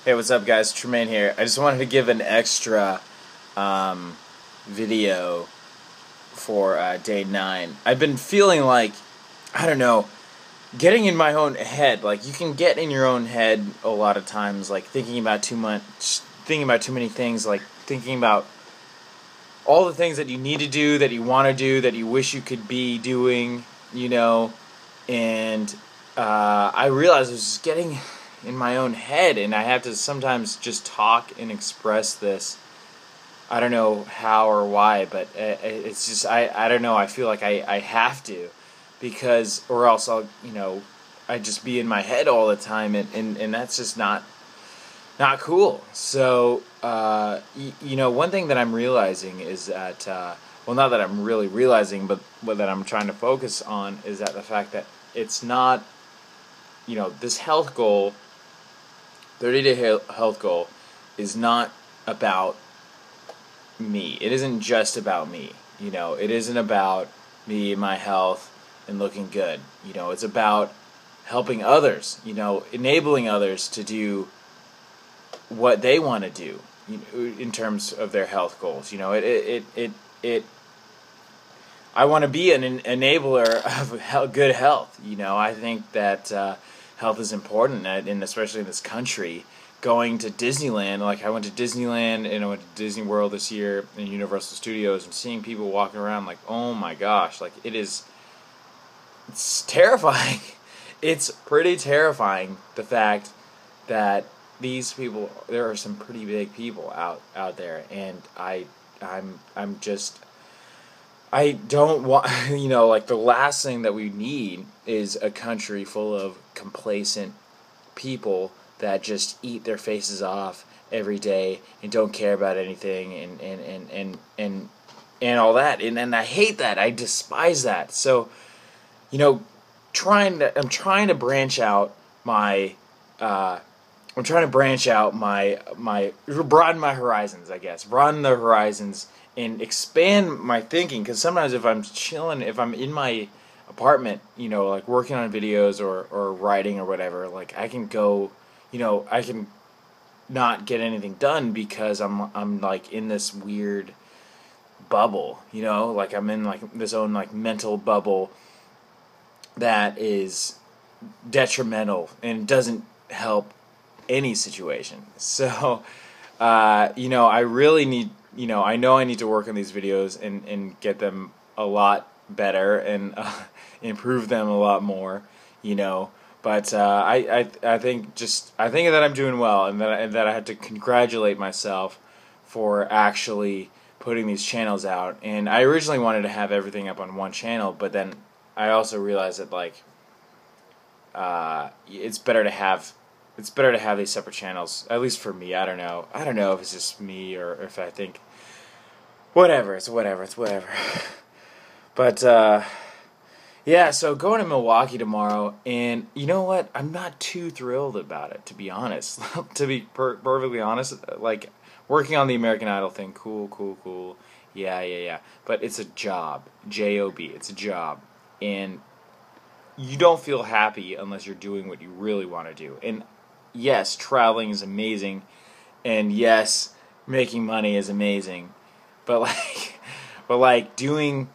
Hey, what's up, guys? Tremaine here. I just wanted to give an extra video for day 9. I've been feeling like, I don't know, getting in my own head. Like, you can get in your own head a lot of times, like thinking about too much, thinking about too many things, like thinking about all the things that you need to do, that you want to do, that you wish you could be doing, and I realized I was just getting in my own head, and I have to sometimes just talk and express this. I don't know how or why, but it's just, I don't know, I feel like I have to, because, or else I just be in my head all the time, and that's just not cool. So, one thing that I'm realizing is that, well, not that I'm really realizing, but what that I'm trying to focus on is that the fact that it's not, this health goal, 30-day health goal, is not about me. It isn't just about me. It isn't about me and my health and looking good. It's about helping others, enabling others to do what they want to do, in terms of their health goals. I want to be an enabler of good health. I think that health is important, and especially in this country. Going to Disneyland, like I went to Disneyland and I went to Disney World this year and Universal Studios, and seeing people walking around, like, oh my gosh, like it's terrifying. It's pretty terrifying, the fact that these people, there are some pretty big people out there, and I don't want, like, the last thing that we need is a country full of complacent people that just eat their faces off every day and don't care about anything and all that. And I hate that. I despise that. So, I'm trying to branch out my broaden my horizons, I guess. Broaden the horizons and expand my thinking, because sometimes if I'm chilling, if I'm in my apartment, like working on videos or writing or whatever, like I can go, I can not get anything done because I'm like in this weird bubble, like I'm in like this own like mental bubble that is detrimental and doesn't help any situation. So, I really need, I know I need to work on these videos and get them a lot better and improve them a lot more, But I think that I'm doing well, and that I have to congratulate myself for actually putting these channels out. And I originally wanted to have everything up on one channel, but then I also realized that, like, it's better to have these separate channels. At least for me, I don't know if it's just me or if I think it's whatever. But yeah, so going to Milwaukee tomorrow, and you know what? I'm not too thrilled about it, to be honest. To be perfectly honest, like, working on the American Idol thing, cool. Yeah. But it's a job, J-O-B. It's a job, and you don't feel happy unless you're doing what you really want to do. And yes, traveling is amazing, and yes, making money is amazing, but doing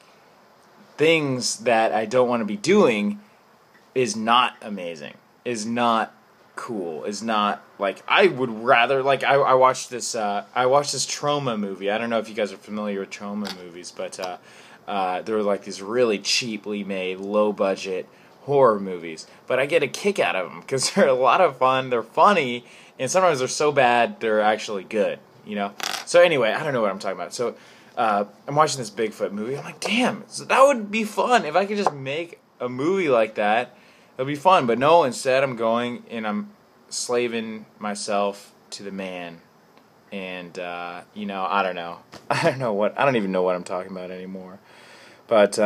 things that I don't want to be doing is not amazing, is not cool, is not, like, I would rather, like, I watched this Troma movie. I don't know if you guys are familiar with Troma movies, but there were like these really cheaply made, low budget horror movies, but I get a kick out of them because they're a lot of fun, they're funny, and sometimes they're so bad they're actually good, So anyway, I don't know what I'm talking about. So I'm watching this Bigfoot movie. I'm like, damn, so that would be fun if I could just make a movie like that. It'll be fun. But no, instead I'm going and I'm slaving myself to the man. And I don't know. I don't even know what I'm talking about anymore. But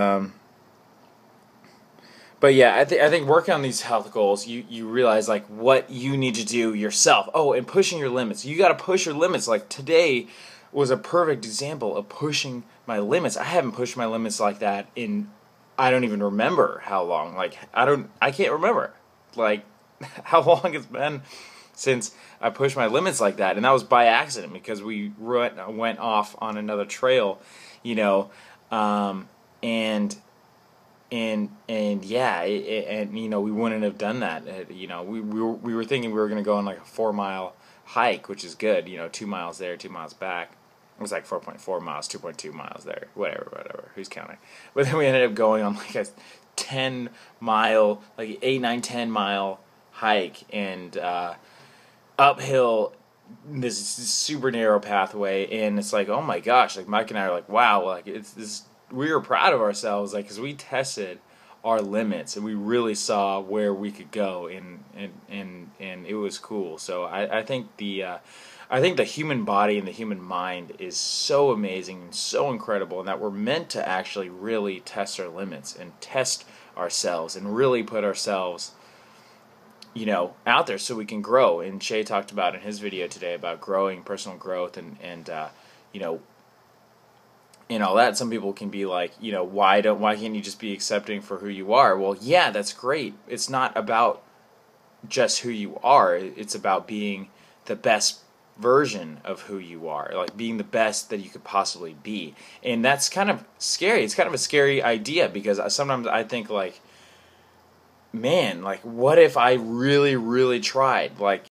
yeah, I think working on these health goals, you realize, like, what you need to do yourself. Oh, and pushing your limits. You got to push your limits. Like, today was a perfect example of pushing my limits. I haven't pushed my limits like that in, I don't even remember how long. Like, I can't remember, like, how long it's been since I pushed my limits like that, and that was by accident because we went off on another trail, you know, and yeah, and you know, we wouldn't have done that. You know, we were thinking we were going to go on like a 4-mile hike, which is good. You know, 2 miles there, 2 miles back. It was like 4.4 miles, 2.2 miles there, whatever. Who's counting? But then we ended up going on like a 10-mile, like 8, 9, 10-mile hike, and uphill this super narrow pathway, and it's like, oh my gosh, like Mike and I are like, wow, like it's this. We were proud of ourselves, like, because we tested our limits and we really saw where we could go, and it was cool. So I think the human body and the human mind is so amazing and so incredible, and that we're meant to actually really test our limits and test ourselves and really put ourselves, you know, out there so we can grow. And Shay talked about in his video today about growing, personal growth, and you know, and all that. Some people can be like, you know, why can't you just be accepting for who you are? Well, yeah, that's great. It's not about just who you are. It's about being the best version of who you are, like being the best that you could possibly be. And that's kind of scary. It's kind of a scary idea, because sometimes I think like, man, like what if I really, really tried? Like,